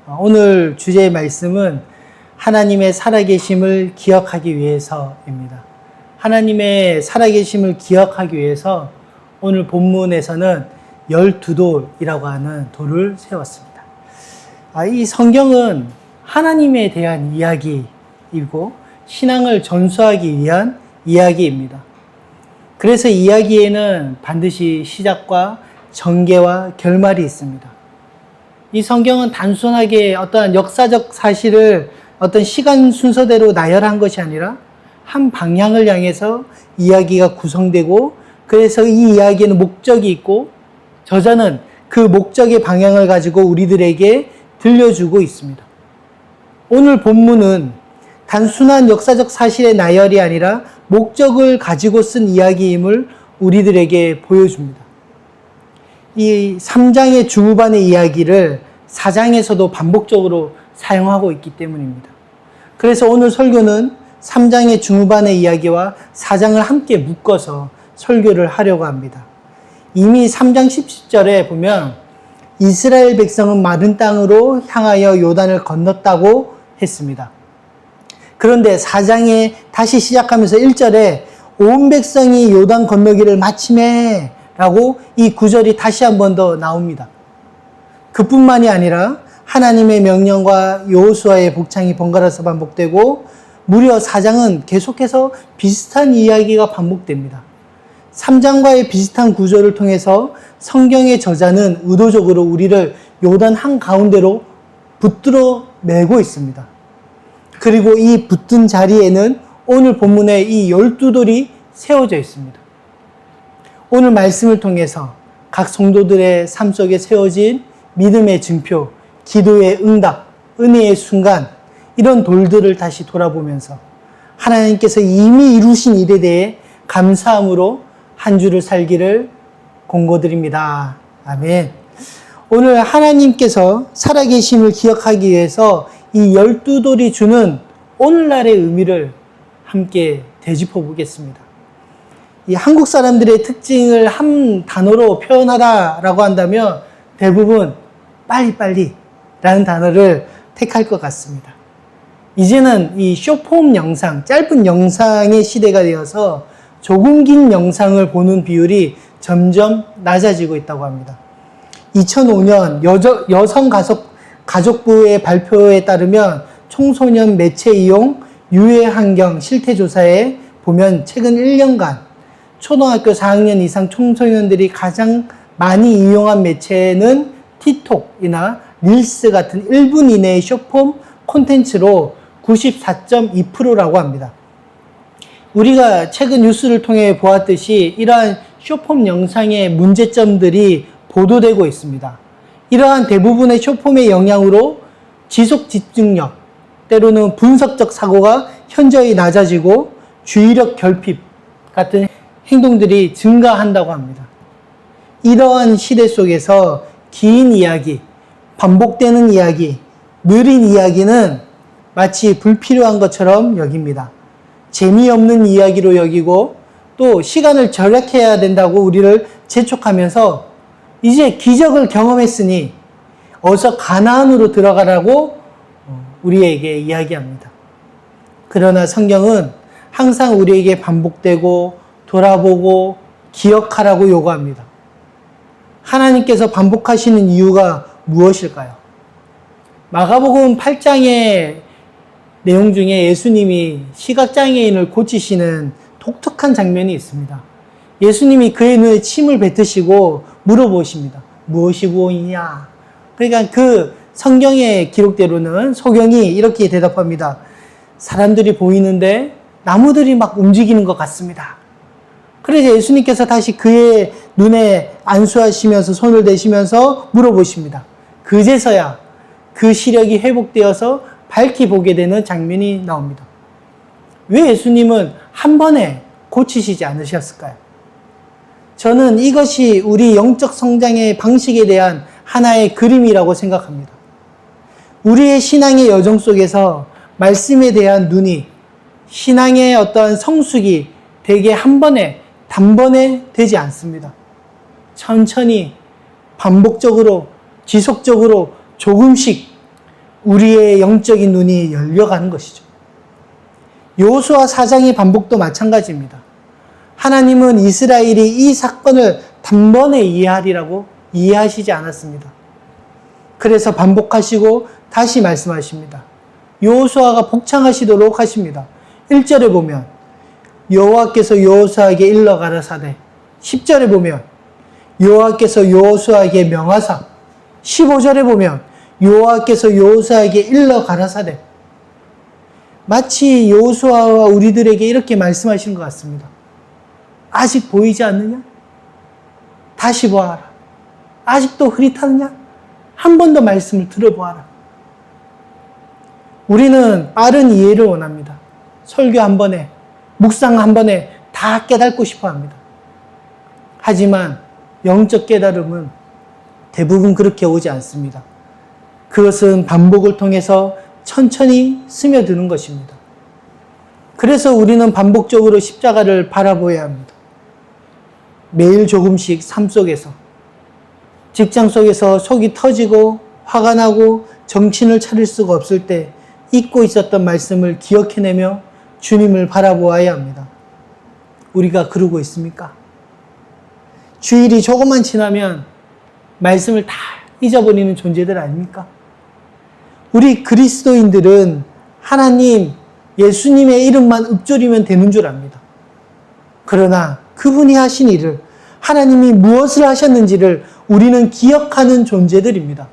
오늘 주제의 말씀은 하나님의 살아계심을 기억하기 위해서입니다. 하나님의 살아계심을 기억하기 위해서 오늘 본문에서는 12돌이라고 하는 돌을 세웠습니다. 이 성경은 하나님에 대한 이야기이고 신앙을 전수하기 위한 이야기입니다. 그래서 이야기에는 반드시 시작과 전개와 결말이 있습니다. 이 성경은 단순하게 어떠한 역사적 사실을 어떤 시간 순서대로 나열한 것이 아니라 한 방향을 향해서 이야기가 구성되고, 그래서 이 이야기에는 목적이 있고 저자는 그 목적의 방향을 가지고 우리들에게 들려주고 있습니다. 오늘 본문은 단순한 역사적 사실의 나열이 아니라 목적을 가지고 쓴 이야기임을 우리들에게 보여줍니다. 이 3장의 중후반의 이야기를 4장에서도 반복적으로 사용하고 있기 때문입니다. 그래서 오늘 설교는 3장의 중후반의 이야기와 4장을 함께 묶어서 설교를 하려고 합니다. 이미 3장 17절에 보면 이스라엘 백성은 마른 땅으로 향하여 요단을 건넜다고 했습니다. 그런데 4장에 다시 시작하면서 1절에 온 백성이 요단 건너기를 마치매 라고 이 구절이 다시 한 번 더 나옵니다. 그뿐만이 아니라 하나님의 명령과 여호수아의 복창이 번갈아서 반복되고 무려 4장은 계속해서 비슷한 이야기가 반복됩니다. 3장과의 비슷한 구조를 통해서 성경의 저자는 의도적으로 우리를 요단 한가운데로 붙들어 매고 있습니다. 그리고 이 붙은 자리에는 오늘 본문에 이 12돌이 세워져 있습니다. 오늘 말씀을 통해서 각 성도들의 삶 속에 세워진 믿음의 증표, 기도의 응답, 은혜의 순간, 이런 돌들을 다시 돌아보면서 하나님께서 이미 이루신 일에 대해 감사함으로 한 주를 살기를 공고드립니다. 아멘. 오늘 하나님께서 살아계심을 기억하기 위해서 이 12돌이 주는 오늘날의 의미를 함께 되짚어 보겠습니다. 이 한국 사람들의 특징을 한 단어로 표현하다라고 한다면 대부분 빨리빨리라는 단어를 택할 것 같습니다. 이제는 이 숏폼 영상, 짧은 영상의 시대가 되어서 조금 긴 영상을 보는 비율이 점점 낮아지고 있다고 합니다. 2005년 여성 가족부의 발표에 따르면 청소년 매체 이용 유해 환경 실태조사에 보면 최근 1년간 초등학교 4학년 이상 청소년들이 가장 많이 이용한 매체는 틱톡이나 릴스 같은 1분 이내의 숏폼 콘텐츠로 94.2%라고 합니다. 우리가 최근 뉴스를 통해 보았듯이 이러한 숏폼 영상의 문제점들이 보도되고 있습니다. 이러한 대부분의 숏폼의 영향으로 지속 집중력, 때로는 분석적 사고가 현저히 낮아지고 주의력 결핍 같은 행동들이 증가한다고 합니다. 이러한 시대 속에서 긴 이야기, 반복되는 이야기, 느린 이야기는 마치 불필요한 것처럼 여깁니다. 재미없는 이야기로 여기고 또 시간을 절약해야 된다고 우리를 재촉하면서 이제 기적을 경험했으니 어서 가나안으로 들어가라고 우리에게 이야기합니다. 그러나 성경은 항상 우리에게 반복되고 돌아보고 기억하라고 요구합니다. 하나님께서 반복하시는 이유가 무엇일까요? 마가복음 8장의 내용 중에 예수님이 시각장애인을 고치시는 독특한 장면이 있습니다. 예수님이 그의 눈에 침을 뱉으시고 물어보십니다. 무엇이 보이냐? 그러니까 그 성경의 기록대로는 소경이 이렇게 대답합니다. 사람들이 보이는데 나무들이 막 움직이는 것 같습니다. 그래서 예수님께서 다시 그의 눈에 안수하시면서 손을 대시면서 물어보십니다. 그제서야 그 시력이 회복되어서 밝게 보게 되는 장면이 나옵니다. 왜 예수님은 한 번에 고치시지 않으셨을까요? 저는 이것이 우리 영적 성장의 방식에 대한 하나의 그림이라고 생각합니다. 우리의 신앙의 여정 속에서 말씀에 대한 눈이, 신앙의 어떤 성숙이 대개 한 번에 단번에 되지 않습니다. 천천히 반복적으로 지속적으로 조금씩 우리의 영적인 눈이 열려가는 것이죠. 여호수아 4장의 반복도 마찬가지입니다. 하나님은 이스라엘이 이 사건을 단번에 이해하리라고 이해하시지 않았습니다. 그래서 반복하시고 다시 말씀하십니다. 여호수아가 복창하시도록 하십니다. 1절에 보면 여호와께서 여호수아에게 일러 가라사대, 10절에 보면 여호와께서 여호수아에게 명하사, 15절에 보면 여호와께서 여호수아에게 일러 가라사대. 마치 여호수아와 우리들에게 이렇게 말씀하시는 것 같습니다. 아직 보이지 않느냐? 다시 보아라. 아직도 흐릿하느냐? 한 번 더 말씀을 들어보아라. 우리는 빠른 이해를 원합니다. 설교 한 번에, 묵상 한 번에 다 깨닫고 싶어 합니다. 하지만 영적 깨달음은 대부분 그렇게 오지 않습니다. 그것은 반복을 통해서 천천히 스며드는 것입니다. 그래서 우리는 반복적으로 십자가를 바라보아야 합니다. 매일 조금씩 삶 속에서, 직장 속에서 속이 터지고 화가 나고 정신을 차릴 수가 없을 때 잊고 있었던 말씀을 기억해내며 주님을 바라보아야 합니다. 우리가 그러고 있습니까? 주일이 조금만 지나면 말씀을 다 잊어버리는 존재들 아닙니까? 우리 그리스도인들은 하나님, 예수님의 이름만 읊조리면 되는 줄 압니다. 그러나 그분이 하신 일을, 하나님이 무엇을 하셨는지를 우리는 기억하는 존재들입니다.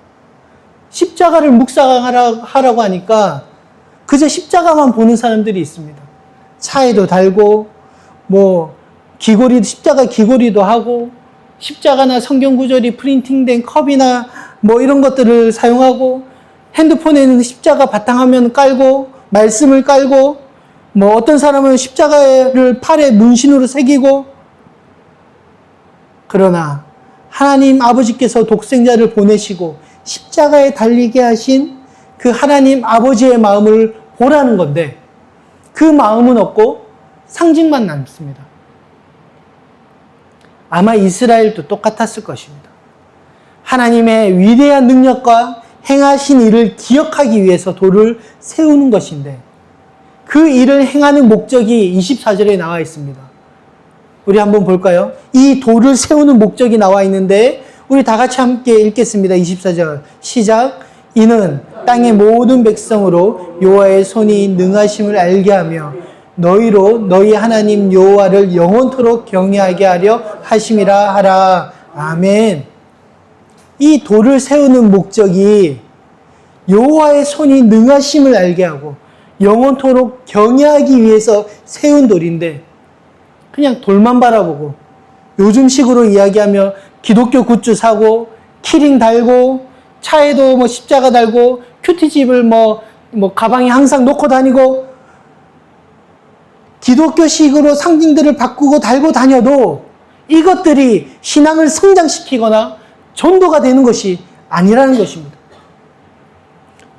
십자가를 묵상하라고 하니까 그저 십자가만 보는 사람들이 있습니다. 차에도 달고, 십자가 귀걸이도 하고, 십자가나 성경 구절이 프린팅된 컵이나 이런 것들을 사용하고, 핸드폰에는 십자가 바탕화면 깔고, 말씀을 깔고, 어떤 사람은 십자가를 팔에 문신으로 새기고, 그러나 하나님 아버지께서 독생자를 보내시고 십자가에 달리게 하신 그 하나님 아버지의 마음을 보라는 건데 그 마음은 없고 상징만 남습니다. 아마 이스라엘도 똑같았을 것입니다. 하나님의 위대한 능력과 행하신 일을 기억하기 위해서 돌을 세우는 것인데 그 일을 행하는 목적이 24절에 나와 있습니다. 우리 한번 볼까요? 이 돌을 세우는 목적이 나와 있는데 우리 다 같이 함께 읽겠습니다. 24절 시작. 이는 땅의 모든 백성으로 여호와의 손이 능하심을 알게 하며 너희로 너희 하나님 여호와를 영원토록 경외하게 하려 하심이라 하라. 아멘. 이 돌을 세우는 목적이 여호와의 손이 능하심을 알게 하고 영원토록 경외하기 위해서 세운 돌인데 그냥 돌만 바라보고 요즘식으로 이야기하며 기독교 굿즈 사고 키링 달고 차에도 십자가 달고 큐티집을 가방에 항상 놓고 다니고 기독교식으로 상징들을 바꾸고 달고 다녀도 이것들이 신앙을 성장시키거나 전도가 되는 것이 아니라는 것입니다.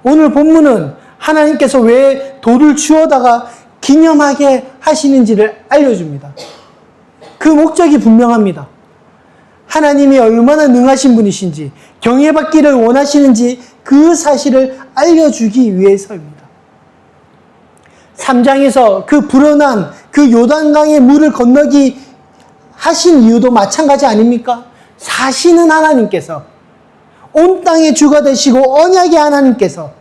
오늘 본문은 하나님께서 왜 돌을 주워다가 기념하게 하시는지를 알려줍니다. 그 목적이 분명합니다. 하나님이 얼마나 능하신 분이신지 경외받기를 원하시는지 그 사실을 알려주기 위해서입니다. 3장에서 그 불어난 그 요단강의 물을 건너기 하신 이유도 마찬가지 아닙니까? 사시는 하나님께서 온 땅의 주가 되시고 언약의 하나님께서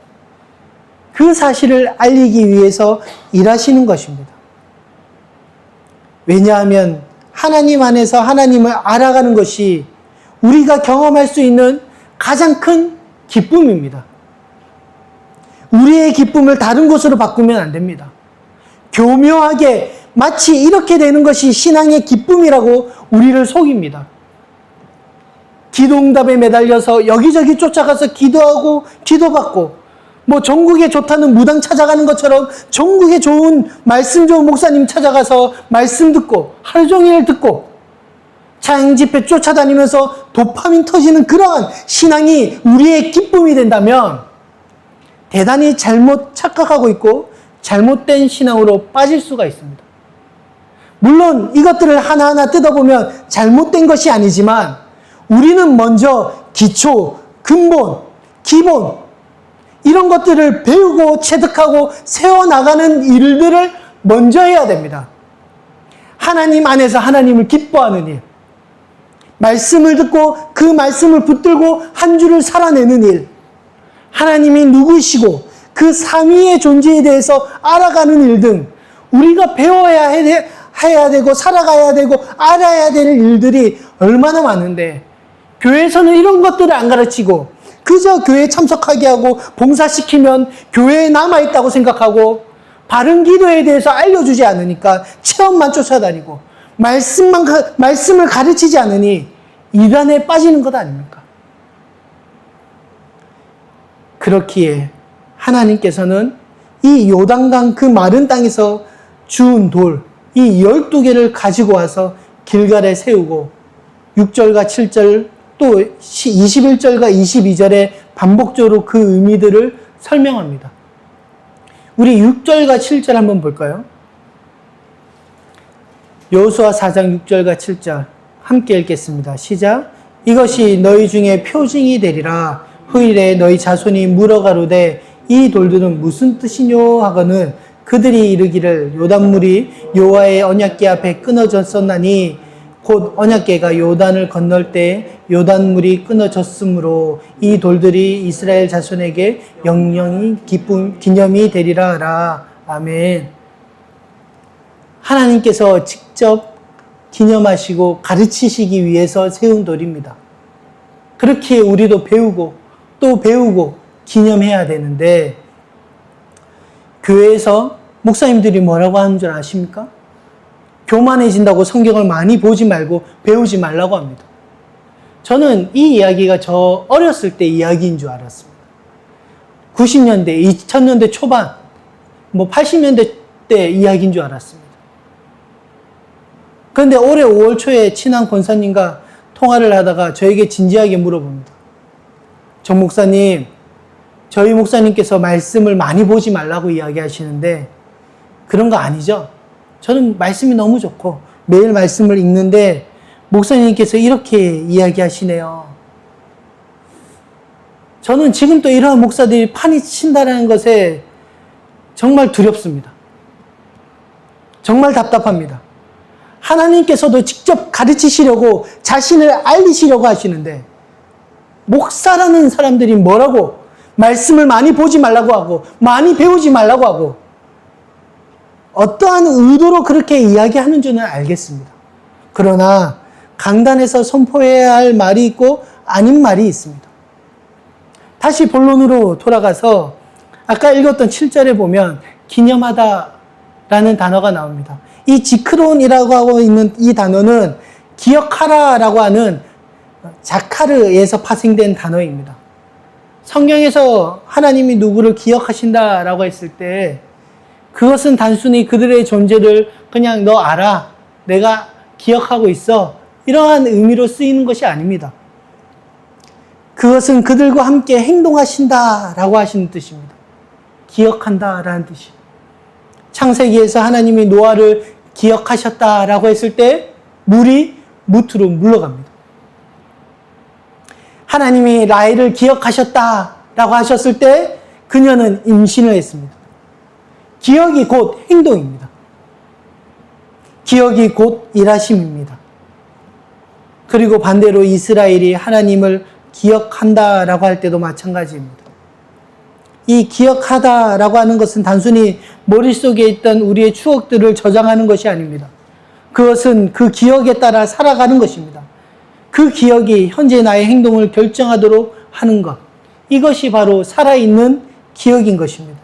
그 사실을 알리기 위해서 일하시는 것입니다. 왜냐하면 하나님 안에서 하나님을 알아가는 것이 우리가 경험할 수 있는 가장 큰 기쁨입니다. 우리의 기쁨을 다른 것으로 바꾸면 안 됩니다. 교묘하게 마치 이렇게 되는 것이 신앙의 기쁨이라고 우리를 속입니다. 기도응답에 매달려서 여기저기 쫓아가서 기도하고 기도받고 전국에 좋다는 무당 찾아가는 것처럼 전국에 좋은 말씀 좋은 목사님 찾아가서 말씀 듣고 하루 종일 듣고 차행 집회 쫓아다니면서 도파민 터지는 그러한 신앙이 우리의 기쁨이 된다면 대단히 잘못 착각하고 있고 잘못된 신앙으로 빠질 수가 있습니다. 물론 이것들을 하나하나 뜯어보면 잘못된 것이 아니지만 우리는 먼저 기초, 근본, 기본 이런 것들을 배우고 체득하고 세워나가는 일들을 먼저 해야 됩니다. 하나님 안에서 하나님을 기뻐하는 일, 말씀을 듣고 그 말씀을 붙들고 한 주를 살아내는 일, 하나님이 누구시고 그 삼위의 존재에 대해서 알아가는 일 등 우리가 배워야 해야 되고 살아가야 되고 알아야 될 일들이 얼마나 많은데, 교회에서는 이런 것들을 안 가르치고 그저 교회에 참석하게 하고 봉사시키면 교회에 남아있다고 생각하고 바른 기도에 대해서 알려주지 않으니까 체험만 쫓아다니고 말씀을 가르치지 않으니 이단에 빠지는 것 아닙니까? 그렇기에 하나님께서는 이 요단강 그 마른 땅에서 주운 돌, 이 12개를 가지고 와서 길갈에 세우고 6절과 7절 또 21절과 22절에 반복적으로 그 의미들을 설명합니다. 우리 6절과 7절 한번 볼까요? 여호수아 4장 6절과 7절 함께 읽겠습니다. 시작. 이것이 너희 중에 표징이 되리라. 후일에 너희 자손이 물어가로되 이 돌들은 무슨 뜻이뇨 하거늘 그들이 이르기를 요단물이 여호와의 언약궤 앞에 끊어졌었나니 곧 언약궤가 요단을 건널 때 요단물이 끊어졌으므로 이 돌들이 이스라엘 자손에게 영영이 기념이 되리라 하라. 아멘. 하나님께서 직접 기념하시고 가르치시기 위해서 세운 돌입니다. 그렇게 우리도 배우고 또 배우고 기념해야 되는데, 교회에서 목사님들이 뭐라고 하는 줄 아십니까? 교만해진다고 성경을 많이 보지 말고 배우지 말라고 합니다. 저는 이 이야기가 저 어렸을 때 이야기인 줄 알았습니다. 90년대, 2000년대 초반, 80년대 때 이야기인 줄 알았습니다. 그런데 올해 5월 초에 친한 권사님과 통화를 하다가 저에게 진지하게 물어봅니다. 정 목사님, 저희 목사님께서 말씀을 많이 보지 말라고 이야기하시는데 그런 거 아니죠? 저는 말씀이 너무 좋고 매일 말씀을 읽는데 목사님께서 이렇게 이야기하시네요. 저는 지금도 이러한 목사들이 판이 친다는 것에 정말 두렵습니다. 정말 답답합니다. 하나님께서도 직접 가르치시려고 자신을 알리시려고 하시는데 목사라는 사람들이 뭐라고 말씀을 많이 보지 말라고 하고 많이 배우지 말라고 하고 어떠한 의도로 그렇게 이야기하는 줄은 알겠습니다. 그러나 강단에서 선포해야 할 말이 있고 아닌 말이 있습니다. 다시 본론으로 돌아가서 아까 읽었던 7절에 보면 기념하다라는 단어가 나옵니다. 이 지크론이라고 하고 있는 이 단어는 기억하라라고 하는 자카르에서 파생된 단어입니다. 성경에서 하나님이 누구를 기억하신다라고 했을 때 그것은 단순히 그들의 존재를 그냥 너 알아, 내가 기억하고 있어, 이러한 의미로 쓰이는 것이 아닙니다. 그것은 그들과 함께 행동하신다라고 하시는 뜻입니다. 기억한다라는 뜻이. 창세기에서 하나님이 노아를 기억하셨다라고 했을 때 물이 무트로 물러갑니다. 하나님이 라헬을 기억하셨다라고 하셨을 때 그녀는 임신을 했습니다. 기억이 곧 행동입니다. 기억이 곧 일하심입니다. 그리고 반대로 이스라엘이 하나님을 기억한다라고 할 때도 마찬가지입니다. 이 기억하다라고 하는 것은 단순히 머릿속에 있던 우리의 추억들을 저장하는 것이 아닙니다. 그것은 그 기억에 따라 살아가는 것입니다. 그 기억이 현재 나의 행동을 결정하도록 하는 것. 이것이 바로 살아있는 기억인 것입니다.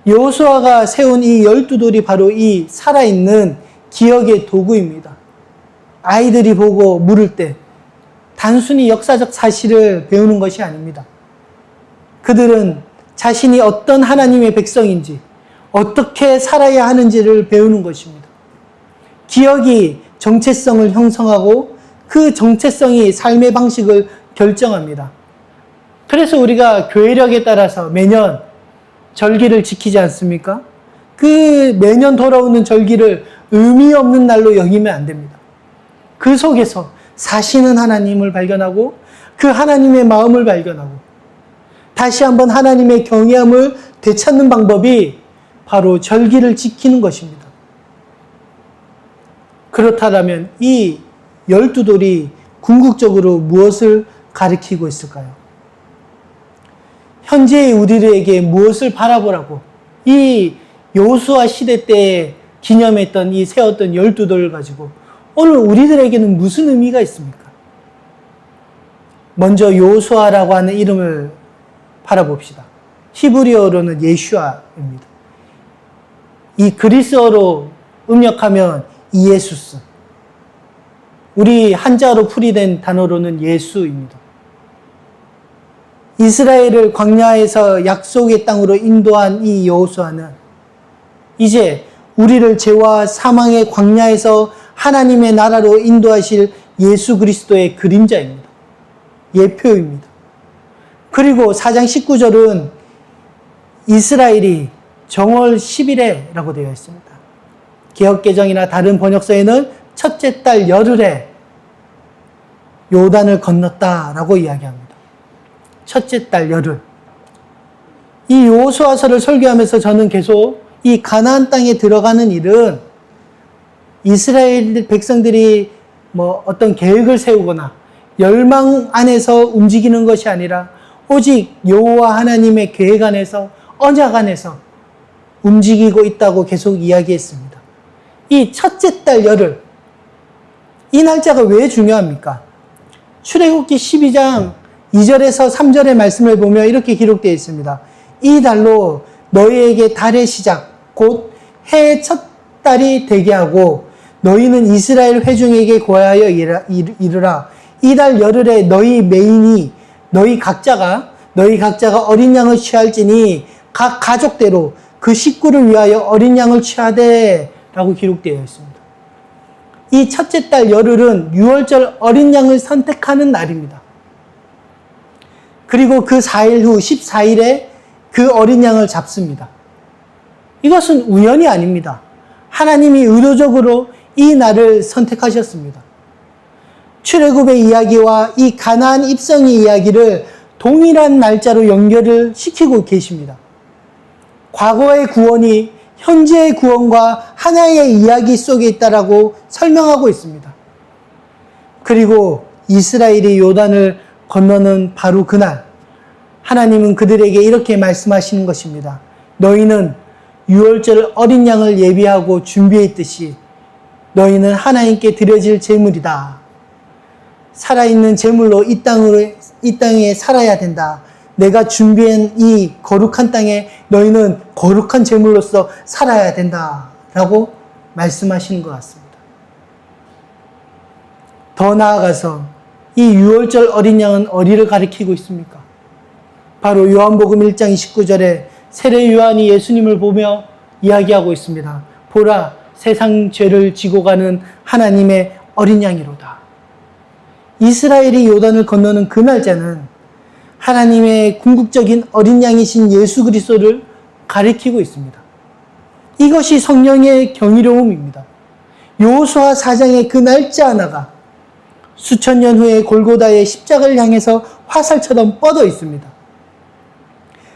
여호수아가 세운 이 12돌이 바로 이 살아있는 기억의 도구입니다. 아이들이 보고 물을 때 단순히 역사적 사실을 배우는 것이 아닙니다. 그들은 자신이 어떤 하나님의 백성인지, 어떻게 살아야 하는지를 배우는 것입니다. 기억이 정체성을 형성하고 그 정체성이 삶의 방식을 결정합니다. 그래서 우리가 교회력에 따라서 매년 절기를 지키지 않습니까? 그 매년 돌아오는 절기를 의미 없는 날로 여기면 안 됩니다. 그 속에서 사시는 하나님을 발견하고 그 하나님의 마음을 발견하고 다시 한번 하나님의 경외함을 되찾는 방법이 바로 절기를 지키는 것입니다. 그렇다면 이 12돌이 궁극적으로 무엇을 가리키고 있을까요? 현재의 우리들에게 무엇을 바라보라고 이 여호수아 시대 때 기념했던 이 세웠던 12돌을 가지고 오늘 우리들에게는 무슨 의미가 있습니까? 먼저 여호수아라고 하는 이름을 바라봅시다. 히브리어로는 예슈아입니다. 이 그리스어로 음력하면 이에수스. 우리 한자어로 풀이된 단어로는 예수입니다. 이스라엘을 광야에서 약속의 땅으로 인도한 이 여호수아는 이제 우리를 죄와 사망의 광야에서 하나님의 나라로 인도하실 예수 그리스도의 그림자입니다. 예표입니다. 그리고 4장 19절은 이스라엘이 정월 10일에라고 되어 있습니다. 개역개정이나 다른 번역서에는 첫째 달 열흘에 요단을 건넜다라고 이야기합니다. 첫째 달 열흘. 이 여호수아서를 설교하면서 저는 계속 이 가나안 땅에 들어가는 일은 이스라엘 백성들이 어떤 계획을 세우거나 열망 안에서 움직이는 것이 아니라 오직 여호와 하나님의 계획 안에서 언약 안에서 움직이고 있다고 계속 이야기했습니다. 이 첫째 달 열흘, 이 날짜가 왜 중요합니까? 출애굽기 12장 2절에서 3절의 말씀을 보면 이렇게 기록되어 있습니다. 이 달로 너희에게 달의 시작, 곧 해의 첫 달이 되게 하고 너희는 이스라엘 회중에게 고하여 이르라. 이 달 열흘에 너희 메인이 너희 각자가 어린 양을 취할지니 각 가족대로 그 식구를 위하여 어린 양을 취하되 라고 기록되어 있습니다. 이 첫째 달 열흘은 유월절 어린 양을 선택하는 날입니다. 그리고 그 4일 후 14일에 그 어린 양을 잡습니다. 이것은 우연이 아닙니다. 하나님이 의도적으로 이 날을 선택하셨습니다. 출애굽의 이야기와 이 가나안 입성의 이야기를 동일한 날짜로 연결을 시키고 계십니다. 과거의 구원이 현재의 구원과 하나의 이야기 속에 있다라고 설명하고 있습니다. 그리고 이스라엘이 요단을 건너는 바로 그날 하나님은 그들에게 이렇게 말씀하시는 것입니다. 너희는 유월절 어린 양을 예비하고 준비했듯이 너희는 하나님께 드려질 제물이다. 살아있는 제물로 이 땅에 살아야 된다. 내가 준비한 이 거룩한 땅에 너희는 거룩한 제물로서 살아야 된다. 라고 말씀하시는 것 같습니다. 더 나아가서 이 유월절 어린 양은 어디를 가리키고 있습니까? 바로 요한복음 1장 29절에 세례 요한이 예수님을 보며 이야기하고 있습니다. 보라, 세상 죄를 지고 가는 하나님의 어린 양이로다. 이스라엘이 요단을 건너는 그 날짜는 하나님의 궁극적인 어린 양이신 예수 그리스도를 가리키고 있습니다. 이것이 성령의 경이로움입니다. 여호수아 4장의 그 날짜 하나가 수천 년 후에 골고다의 십자가를 향해서 화살처럼 뻗어 있습니다.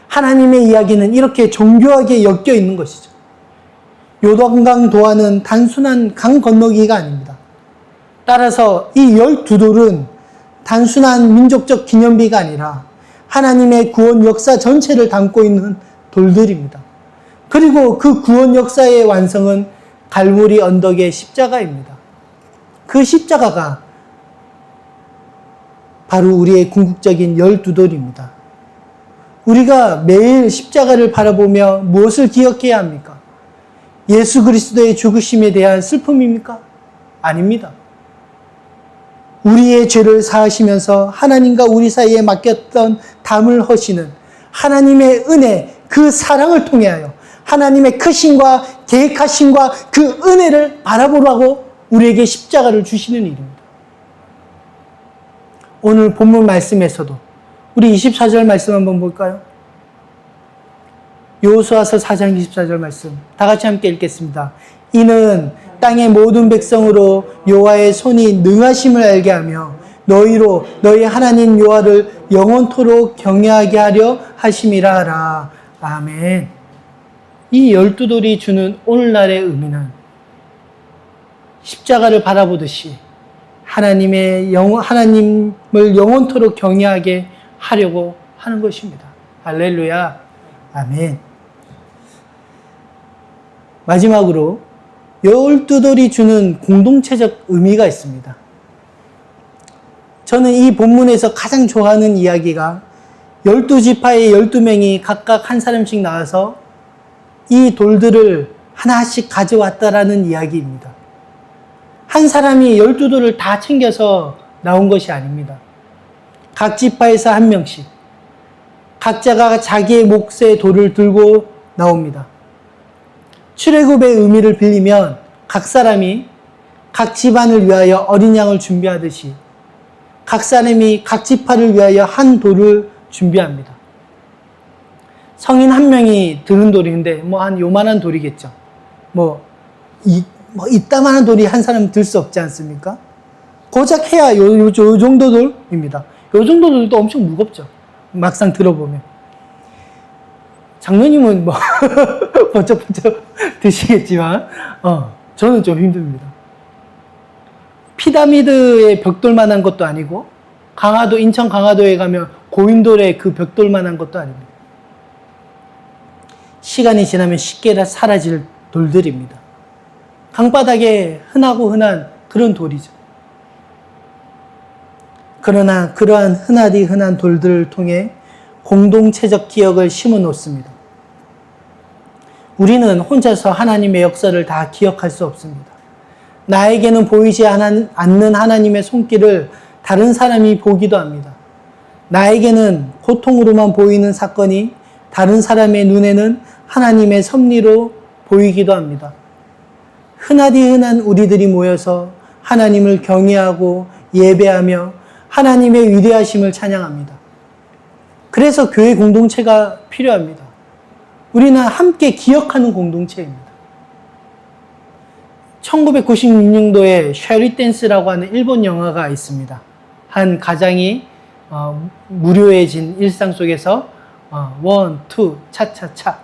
하나님의 이야기는 이렇게 정교하게 엮여 있는 것이죠. 요단강 도하는 단순한 강 건너기가 아닙니다. 따라서 이 12돌은 단순한 민족적 기념비가 아니라 하나님의 구원 역사 전체를 담고 있는 돌들입니다. 그리고 그 구원 역사의 완성은 갈보리 언덕의 십자가입니다. 그 십자가가 바로 우리의 궁극적인 12돌입니다. 우리가 매일 십자가를 바라보며 무엇을 기억해야 합니까? 예수 그리스도의 죽으심에 대한 슬픔입니까? 아닙니다. 우리의 죄를 사하시면서 하나님과 우리 사이에 맡겼던 담을 허시는 하나님의 은혜, 그 사랑을 통하여 하나님의 크심과 계획하심과 그 은혜를 바라보라고 우리에게 십자가를 주시는 일입니다. 오늘 본문 말씀에서도 우리 24절 말씀 한번 볼까요? 여호수아서 4장 24절 말씀 다 같이 함께 읽겠습니다. 이는 땅의 모든 백성으로 여호와의 손이 능하심을 알게 하며 너희 하나님 여호와를 영원토록 경외하게 하려 하심이라 하라. 아멘. 이 12돌이 주는 오늘날의 의미는 십자가를 바라보듯이 하나님을 영원토록 경외하게 하려고 하는 것입니다. 할렐루야. 아멘. 마지막으로 12돌이 주는 공동체적 의미가 있습니다. 저는 이 본문에서 가장 좋아하는 이야기가 12지파의 12명이 각각 한 사람씩 나와서 이 돌들을 하나씩 가져왔다라는 이야기입니다. 한 사람이 12돌을 다 챙겨서 나온 것이 아닙니다. 각 지파에서 한 명씩 각자가 자기의 몫의 돌을 들고 나옵니다. 출애굽의 의미를 빌리면 각 사람이 각 집안을 위하여 어린 양을 준비하듯이 각 사람이 각 지파를 위하여 한 돌을 준비합니다. 성인 한 명이 드는 돌인데 한 요만한 돌이겠죠. 이따만한 돌이 한 사람 들 수 없지 않습니까? 고작 해야 요 정도 돌입니다. 요 정도 돌도 엄청 무겁죠. 막상 들어보면. 장로님은 번쩍번쩍 드시겠지만, 저는 좀 힘듭니다. 피라미드의 벽돌만한 것도 아니고, 인천 강화도에 가면 고인돌의 그 벽돌만한 것도 아닙니다. 시간이 지나면 쉽게 사라질 돌들입니다. 강바닥에 흔한 그런 돌이죠. 그러나 그러한 흔한 돌들을 통해 공동체적 기억을 심어 놓습니다. 우리는 혼자서 하나님의 역사를 다 기억할 수 없습니다. 나에게는 보이지 않는 하나님의 손길을 다른 사람이 보기도 합니다. 나에게는 고통으로만 보이는 사건이 다른 사람의 눈에는 하나님의 섭리로 보이기도 합니다. 흔한 우리들이 모여서 하나님을 경외하고 예배하며 하나님의 위대하심을 찬양합니다. 그래서 교회 공동체가 필요합니다. 우리는 함께 기억하는 공동체입니다. 1996년도에 쉐리 댄스라고 하는 일본 영화가 있습니다. 한 가장이 무료해진 일상 속에서 원, 투, 차차차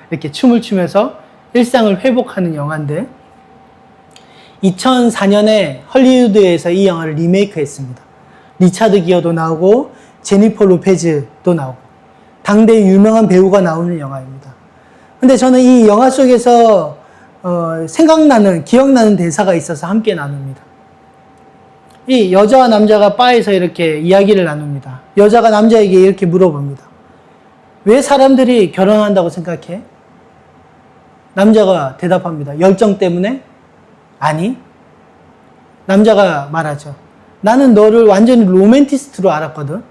이렇게 춤을 추면서 일상을 회복하는 영화인데 2004년에 헐리우드에서 이 영화를 리메이크했습니다. 리차드 기어도 나오고 제니퍼 로페즈도 나오고 당대 유명한 배우가 나오는 영화입니다. 근데 저는 이 영화 속에서 기억나는 대사가 있어서 함께 나눕니다. 이 여자와 남자가 바에서 이렇게 이야기를 나눕니다. 여자가 남자에게 이렇게 물어봅니다. 왜 사람들이 결혼한다고 생각해? 남자가 대답합니다. 열정 때문에? 아니. 남자가 말하죠. 나는 너를 완전히 로맨티스트로 알았거든.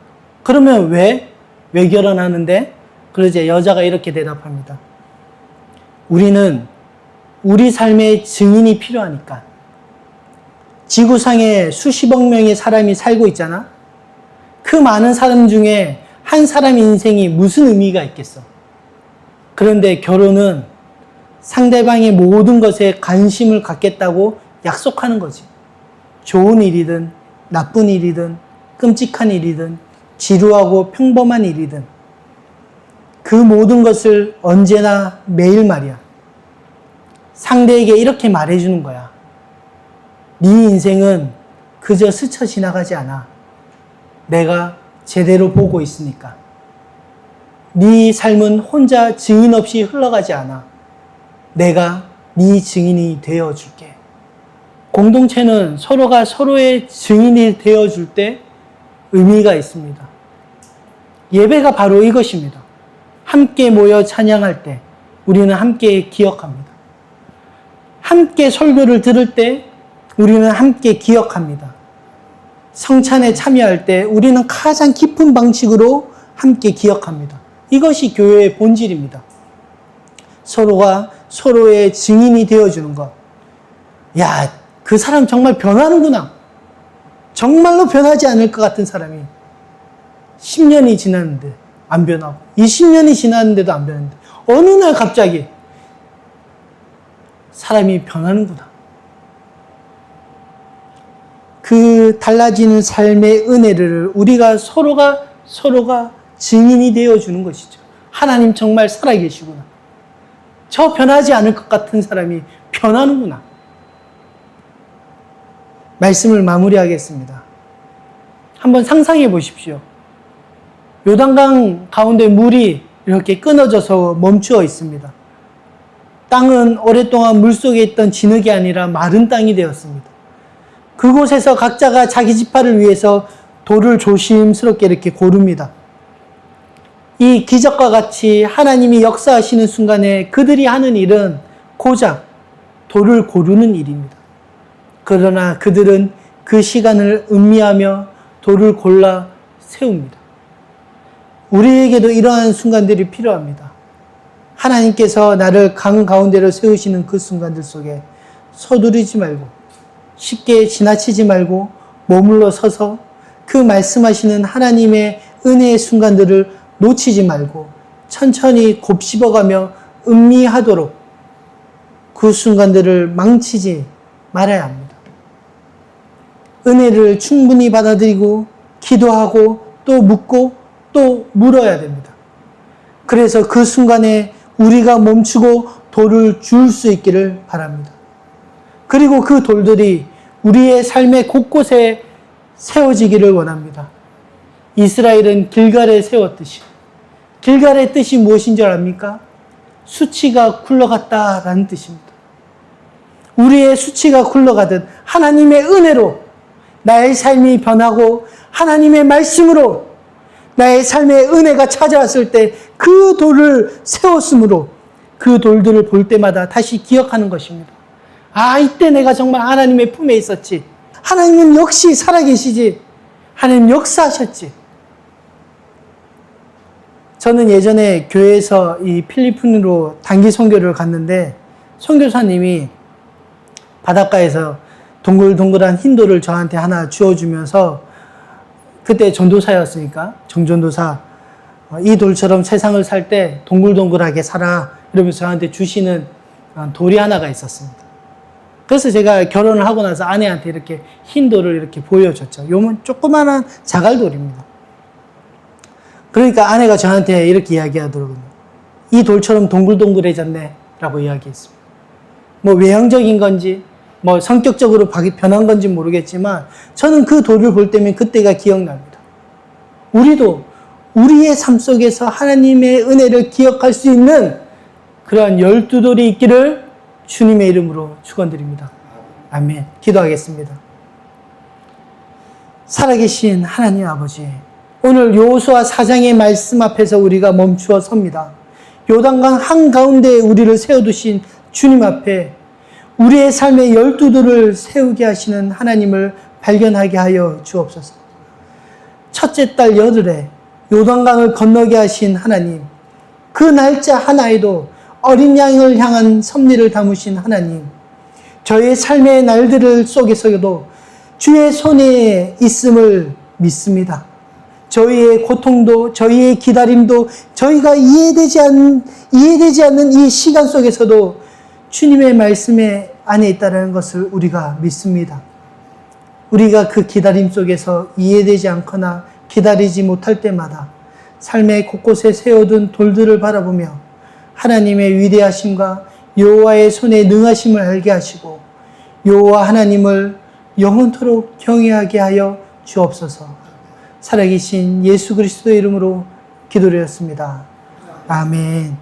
그러면 왜 결혼하는데? 그러자 여자가 이렇게 대답합니다. 우리는 우리 삶의 증인이 필요하니까. 지구상에 수십억 명의 사람이 살고 있잖아. 그 많은 사람 중에 한 사람 인생이 무슨 의미가 있겠어? 그런데 결혼은 상대방의 모든 것에 관심을 갖겠다고 약속하는 거지. 좋은 일이든 나쁜 일이든 끔찍한 일이든 지루하고 평범한 일이든 그 모든 것을 언제나 매일 말이야. 상대에게 이렇게 말해주는 거야. 네 인생은 그저 스쳐 지나가지 않아. 내가 제대로 보고 있으니까. 네 삶은 혼자 증인 없이 흘러가지 않아. 내가 네 증인이 되어줄게. 공동체는 서로가 서로의 증인이 되어줄 때 의미가 있습니다. 예배가 바로 이것입니다. 함께 모여 찬양할 때 우리는 함께 기억합니다. 함께 설교를 들을 때 우리는 함께 기억합니다. 성찬에 참여할 때 우리는 가장 깊은 방식으로 함께 기억합니다. 이것이 교회의 본질입니다. 서로가 서로의 증인이 되어주는 것. 야, 그 사람 정말 변하는구나. 정말로 변하지 않을 것 같은 사람이 10년이 지났는데 안 변하고 20년이 지났는데도 안 변하는데 어느 날 갑자기 사람이 변하는구나. 그 달라지는 삶의 은혜를 우리가 서로가 증인이 되어주는 것이죠. 하나님 정말 살아계시구나. 저 변하지 않을 것 같은 사람이 변하는구나. 말씀을 마무리하겠습니다. 한번 상상해 보십시오. 요단강 가운데 물이 이렇게 끊어져서 멈추어 있습니다. 땅은 오랫동안 물속에 있던 진흙이 아니라 마른 땅이 되었습니다. 그곳에서 각자가 자기 지파를 위해서 돌을 조심스럽게 이렇게 고릅니다. 이 기적과 같이 하나님이 역사하시는 순간에 그들이 하는 일은 고작 돌을 고르는 일입니다. 그러나 그들은 그 시간을 음미하며 돌을 골라 세웁니다. 우리에게도 이러한 순간들이 필요합니다. 하나님께서 나를 강 가운데로 세우시는 그 순간들 속에 서두르지 말고 쉽게 지나치지 말고 머물러 서서 그 말씀하시는 하나님의 은혜의 순간들을 놓치지 말고 천천히 곱씹어가며 음미하도록 그 순간들을 망치지 말아야 합니다. 은혜를 충분히 받아들이고 기도하고 또 묻고 또 물어야 됩니다. 그래서 그 순간에 우리가 멈추고 돌을 줄 수 있기를 바랍니다. 그리고 그 돌들이 우리의 삶의 곳곳에 세워지기를 원합니다. 이스라엘은 길갈에 세웠듯이, 길갈의 뜻이 무엇인 줄 압니까? 수치가 굴러갔다라는 뜻입니다. 우리의 수치가 굴러가듯 하나님의 은혜로 나의 삶이 변하고 하나님의 말씀으로 나의 삶의 은혜가 찾아왔을 때 그 돌을 세웠으므로 그 돌들을 볼 때마다 다시 기억하는 것입니다. 아, 이때 내가 정말 하나님의 품에 있었지. 하나님은 역시 살아계시지. 하나님 역사하셨지. 저는 예전에 교회에서 이 필리핀으로 단기 선교를 갔는데 선교사님이 바닷가에서 동글동글한 흰 돌을 저한테 하나 주어주면서 그때 전도사였으니까 정전도사 이 돌처럼 세상을 살 때 동글동글하게 살아 이러면서 저한테 주시는 돌이 하나가 있었습니다. 그래서 제가 결혼을 하고 나서 아내한테 이렇게 흰 돌을 이렇게 보여줬죠. 요건 조그마한 자갈돌입니다. 그러니까 아내가 저한테 이렇게 이야기하더라고요. 이 돌처럼 동글동글해졌네 라고 이야기했습니다. 뭐 외형적인 건지 뭐 성격적으로 변한 건지 모르겠지만 저는 그 돌을 볼 때면 그때가 기억납니다. 우리도 우리의 삶 속에서 하나님의 은혜를 기억할 수 있는 그러한 12돌이 있기를 주님의 이름으로 축원드립니다. 아멘. 기도하겠습니다. 살아계신 하나님 아버지, 오늘 여호수아 4장의 말씀 앞에서 우리가 멈추어 섭니다. 요단강 한가운데에 우리를 세워두신 주님 앞에 우리의 삶의 12돌을 세우게 하시는 하나님을 발견하게 하여 주옵소서. 첫째 달 여들에 요단강을 건너게 하신 하나님, 그 날짜 하나에도 어린 양을 향한 섭리를 담으신 하나님, 저의 삶의 날들 속에서도 주의 손에 있음을 믿습니다. 저희의 고통도, 저희의 기다림도, 저희가 이해되지 않는 이 시간 속에서도 주님의 말씀에 안에 있다는 것을 우리가 믿습니다. 우리가 그 기다림 속에서 이해되지 않거나 기다리지 못할 때마다 삶의 곳곳에 세워둔 돌들을 바라보며 하나님의 위대하심과 여호와의 손에 능하심을 알게 하시고 여호와 하나님을 영원토록 경외하게 하여 주옵소서. 살아계신 예수 그리스도의 이름으로 기도드렸습니다. 아멘.